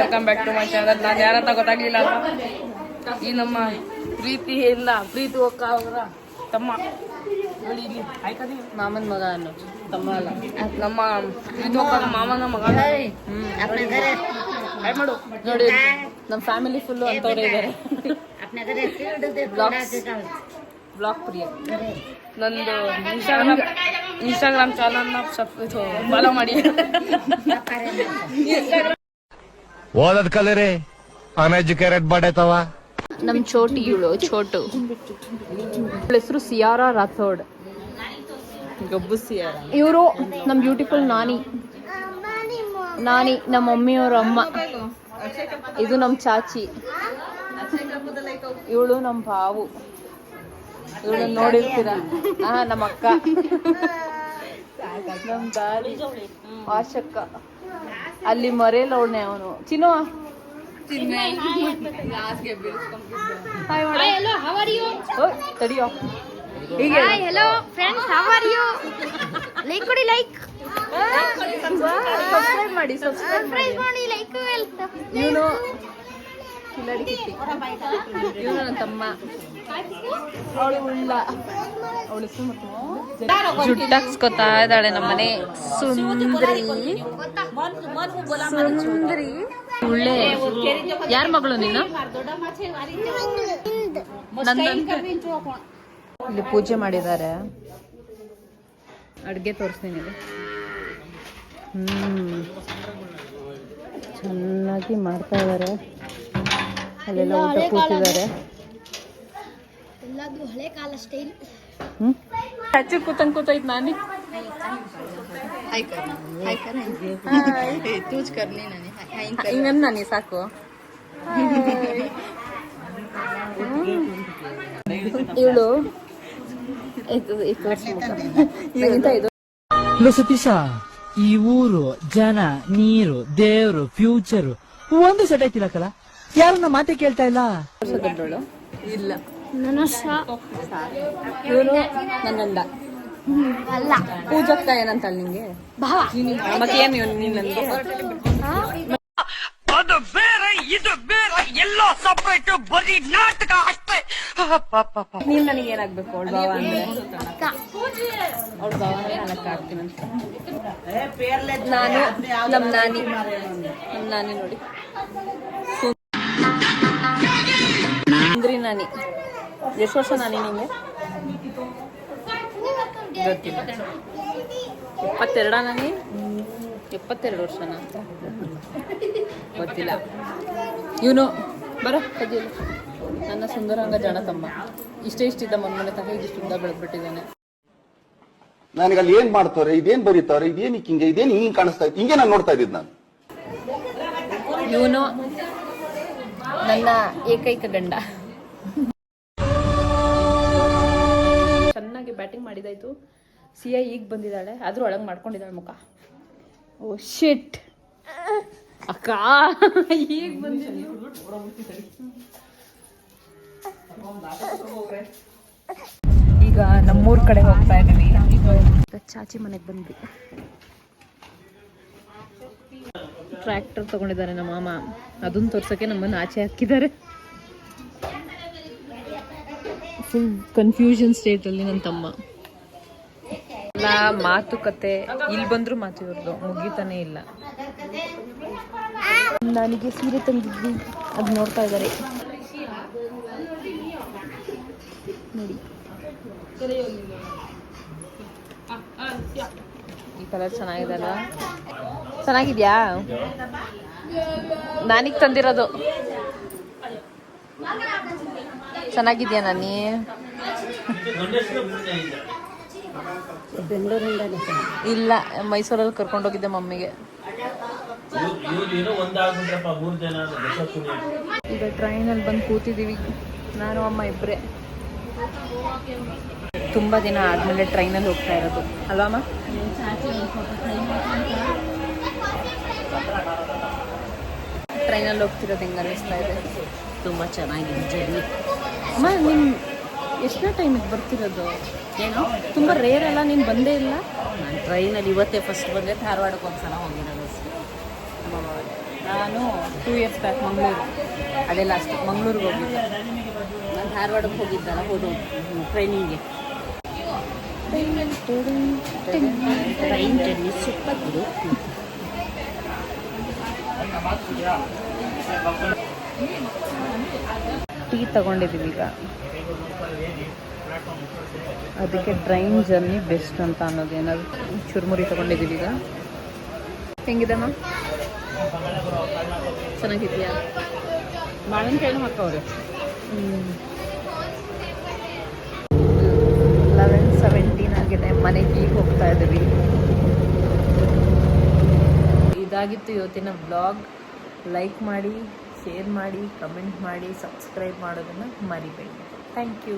Welcome back to my channel. ನಾನು ಯಾರಂತ ಗೊತ್ತಾಗ್ಲಿಲ್ಲ ಅಲ್ವಾ? ಈ ನಮ್ಮ ಪ್ರೀತಿ ಒಕ್ಕ ಅವರ ತಮ್ಮ ಮಾಮನ್ ಮಗ ಅನ್ನೋ ತಮ್ಮ ಅಲ್ಲ, ನಮ್ಮ ಪ್ರೀತಿ ಒಕ್ಕ ಮಾಮನ ಮಗ. ಮಾಡು ನೋಡಿ, ನಮ್ಮ ಫ್ಯಾಮಿಲಿ ಫುಲ್ಲು ಅಂತವ್ರೆ ಇದ್ದಾರೆ. ಬ್ಲಾಗ್ ಪ್ರಿಯ. ನಂದು ಇನ್ಸ್ಟಾಗ್ರಾಮ್ ಚಾನಲ್ನ ಫಾಲೋ ಮಾಡಿ. ಓದದ್ ಕಲರಿ ಅನ್ಎಜುಕೇಟೆಡ್ ಬಡೇತವ. ನಮ್ ಚೋಟಿ ಇವಳು ಚೋಟು. ಹೆಸರು ಸಿಯಾರಾ ರಾಥೋಡ್. ಗಬ್ಬು ಸಿಯಾರ. ಇವರು ನಮ್ ಬ್ಯೂಟಿಫುಲ್ ನಾನಿ. ನಮ್ಮ ಮಮ್ಮಿಯವ್ರ ಅಮ್ಮ. ಇದು ನಮ್ ಚಾಚಿ. ಇವಳು ನಮ್ ಬಾವು. ಇವಳು ನೋಡಿರ್ತೀರ. ನಮ್ಮ ಅಕ್ಕ. ನಮ್ ದಾರಿ ಆಶಕ್ಕ. ಅಲ್ಲಿ ಮರೇಲ ಅವನೇ ಅವನು ಚಿನ್ನು. ತಡಿಯೋ. ಹೀಗೆ hello friends, how are you? Like ಕೊಡಿ, ಲೈಕ್ ಸಬ್ಸ್ಕ್ರೈಬ್ ಮಾಡಿ. ಮಾಡಿ, ಲೈಕ್ ಇವನು ಕಿಲಾಡಿ ಕಿಟ್ಟಿ. ಇವನು ನನ್ನ ತಮ್ಮ. ಅವಳು ಉಳ್ಳ. ಅವಳು ಜುಟ್ಟಾಕ್ಸ್ಕೊತಾ ಇದ್ದಾಳೆ ನಮ್ಮನೆ ಸುಂದ್ರಿ. ಒಳ್ಳೆ ಯಾರ ಮಗಳು ನೀನು? ಇಲ್ಲಿ ಪೂಜೆ ಮಾಡಿದ್ದಾರೆ. ಅಡ್ಗೆ ತೋರಿಸ್ತೀನಿ. ಚೆನ್ನಾಗಿ ಮಾಡ್ತಾ ಇದ್ದಾರೆ. ಅಲ್ಲೆಲ್ಲ ಊಟ ಕೂತಿದ್ದಾರೆ. ಹಳೆ ಕಾಲ ಸ್ಟೈಲ್. ಹಚ್ಚಿ ಕೂತೈತ್ ನಾನಿ. ಹಿಂಗಂದ್ ನಾನಿ ಸಾಕು. ಇವಳು ಸತೀಶ, ಈ ಊರು, ಜನ, ನೀರು, ದೇವ್ರು, ಫ್ಯೂಚರು ಒಂದು ಸೆಟ್ ಐತಿಲ್ಲಕಲ್ಲ. ಯಾರನ್ನ ಮಾತೆ ಕೇಳ್ತಾ ಇಲ್ಲ. ಇಲ್ಲ, ಇವನು ನನ್ನ ಗಂಡ ಅಲ್ಲ. ಪೂಜಕ್ಕ ಏನಂತ ನಿಂಗೆ? ಮತ್ತೆ ಏನ್ ನೀನ್ ನನ್ಗೆ? ಅದು ಬೇರೆ, ಇದು ಬೇರೆ, ಎಲ್ಲ ಸಪರೇಟ್, ಬರೀ ನಾಟಕ ಅಷ್ಟೇ. ನೀನ್ ನನಗೆ ಏನಾಗ್ಬೇಕು? ಅವಳು ಭಾವ ಅಂದ್ರೆ ಅವಳು ಭಾವ ಅಂದ್ರೆ ನಾನು ಅಕ್ಕ ಆಗ್ತೀನಂತ. ನಾನು ನಮ್ ನಾನಿ ನೋಡಿ ಸುಂದ್ರಿ ನಾನಿ. ಎಷ್ಟು ವರ್ಷ ನಾನಿ ನಿಂಗೆ? ಗೊತ್ತಿಲ್ಲ. 72 ನಾನಿ? 72 ವರ್ಷನ? ಗೊತ್ತಿಲ್ಲ. ಇವನು ಬರ ಕದಿಯಲ್ಲ. ನನ್ನ ಸುಂದರಾಂಗ ಜನ ತಮ್ಮ. ಇಷ್ಟಿದ್ದ ಮೊನ್ನೆ ತಗ ಇದಿಷ್ಟು ಉದ್ದ ಬೆಳೆದ್ಬಿಟ್ಟಿದ್ದಾನೆ. ನನಗೆ ಅಲ್ಲಿ ಏನ್ ಮಾಡ್ತಾರೆ, ಇದೇನ್ ಬರೀತಾರೆ, ಇದೇನ್ ಹಿಂಗೆ, ಇದೇನ್ ಹಿಂಗ್ ಕಾಣಿಸ್ತಾ ಇತ್ತು, ಹಿಂಗೆ ನಾನು ನೋಡ್ತಾ ಇದ್ದಿದ್ದು ನಾನು. ಇವನು ನನ್ನ ಏಕೈಕ ಗಂಡ. ಚೆನ್ನಾಗಿ ಬ್ಯಾಟಿಂಗ್ ಮಾಡಿದಾಯ್ತು. ಸಿಯಾ ಈಗ ಬಂದಿದ್ದಾಳೆ, ಆದ್ರೂ ಒಳಗೆ ಮಾಡ್ಕೊಂಡಿದ್ದಾಳೆ ಮುಖ. ಓ ಶಿಟ್ ಅಕ್ಕ, ಈಗ ಬಂದಿದ್ದಾಳೆ. ಈಗ ನಮ್ಮೂರ್ ಕಡೆ ಹೋಗ್ತಾ ಇದೀವಿ. ಚಾಚಿ ಮನೆಗೆ ಬಂದ್ವಿ. ಟ್ರ್ಯಾಕ್ಟರ್ ತಗೊಂಡಿದ್ದಾರೆ ನಮ್ಮ ಮಾಮ. ಅದನ್ನ ತೋರ್ಸಕ್ಕೆ ನಮ್ಮನ್ನ ಆಚೆ ಹಾಕಿದ್ದಾರೆ. ಫುಲ್ ಕನ್ಫ್ಯೂಷನ್ ಸ್ಟೇಟ್ ಅಲ್ಲಿ ನನ್ನ ತಮ್ಮ. ಎಲ್ಲ ಮಾತುಕತೆ, ಇಲ್ಲಿ ಬಂದ್ರು ಮಾತು ಇವ್ರದ್ದು ಮುಗಿತಾನೆ ಇಲ್ಲ. ನನಗೆ ಸೀರೆ ತಂದಿದ್ವಿ, ಅದು ನೋಡ್ತಾ ಇದ್ದಾರೆ ನೋಡಿ. ಈ ಕಲರ್ ಚೆನ್ನಾಗಿದೆ ಅಲ್ಲ? ಚೆನ್ನಾಗಿದ್ಯಾ? ನಾನೀಗ ತಂದಿರೋದು. ಚೆನ್ನಾಗಿದ್ಯಾ ನಾನಿ? ಇಲ್ಲ, ಮೈಸೂರಲ್ಲಿ ಕರ್ಕೊಂಡೋಗಿದ್ದೆ ಮಮ್ಮಿಗೆ. ಈಗ ಟ್ರೈನಲ್ಲಿ ಬಂದು ಕೂತಿದ್ದೀವಿ, ನಾನು ಅಮ್ಮ ಇಬ್ಬರೇ. ತುಂಬ ದಿನ ಆದಮೇಲೆ ಟ್ರೈನಲ್ಲಿ ಹೋಗ್ತಾ ಇರೋದು ಅಲ್ವಮ್ಮ? ಟ್ರೈನಲ್ಲಿ ಹೋಗ್ತಿರೋದು ಹೆಂಗೆ ಅನ್ನಿಸ್ತಾ ಇದೆ? ತುಂಬ ಚೆನ್ನಾಗಿದೆ ಜರ್ನಿ. ಅಮ್ಮ ನಿಮ್ಮ ಎಷ್ಟನೇ ಟೈಮಿಗೆ ಬರ್ತಿರೋದು? ಏನು ತುಂಬ ರೇರ್ ಅಲ್ಲ, ನೀನು ಬಂದೇ ಇಲ್ಲ. ನಾನು ಟ್ರೈನಲ್ಲಿ ಇವತ್ತೇ ಫಸ್ಟ್ ಬಂದೆ. ಧಾರವಾಡಕ್ಕೆ ಒಂದ್ಸಲ ಹೋಗಿರೋದು ಅಷ್ಟೇ. ನಾನು 2 ಇಯರ್ಸ್ ಬ್ಯಾಕ್ ಮಂಗಳೂರು, ಅದೆಲ್ಲ ಅಷ್ಟು ಮಂಗಳೂರಿಗೆ ಹೋಗಿದ್ದೆ. ನಾನು ಧಾರವಾಡಕ್ಕೆ ಹೋಗಿದ್ದಲ್ಲ ಹೋದು ಟ್ರೈನಿಂಗ್ಗೆ. ಟ್ರೈನ್ ಜರ್ನಿ ಸೂಪರ್ ಗುರು. ಟೀ ತಗೊಂಡಿದ್ದೀವಿ ಈಗ, ಅದಕ್ಕೆ ಟ್ರೈನ್ ಜರ್ನಿ ಬೆಸ್ಟ್ ಅಂತ ಅನ್ನೋದು. ಏನಾದ್ರು ಚುರುಮುರಿ ತಗೊಂಡಿದ್ದೀವಿ ಈಗ. ಹೆಂಗಿದೆ ಮ್ಯಾಮ್? ಚೆನ್ನಾಗಿದೆಯಾ? ಮಾವಿನಕಾಯಿನೂ ಹಾಕವ್ರೆ. 11:17 ಆಗಿದೆ. ಮನೆಗೆ ಈಗ ಹೋಗ್ತಾ ಇದ್ದೀವಿ. ಇದಾಗಿತ್ತು ಇವತ್ತಿನ ವ್ಲಾಗ್. ಲೈಕ್ ಮಾಡಿ, ಶೇರ್ ಮಾಡಿ, ಕಮೆಂಟ್ ಮಾಡಿ, ಸಬ್ಸ್ಕ್ರೈಬ್ ಮಾಡೋದನ್ನು ಮರಿಬೇಡಿ. Thank you.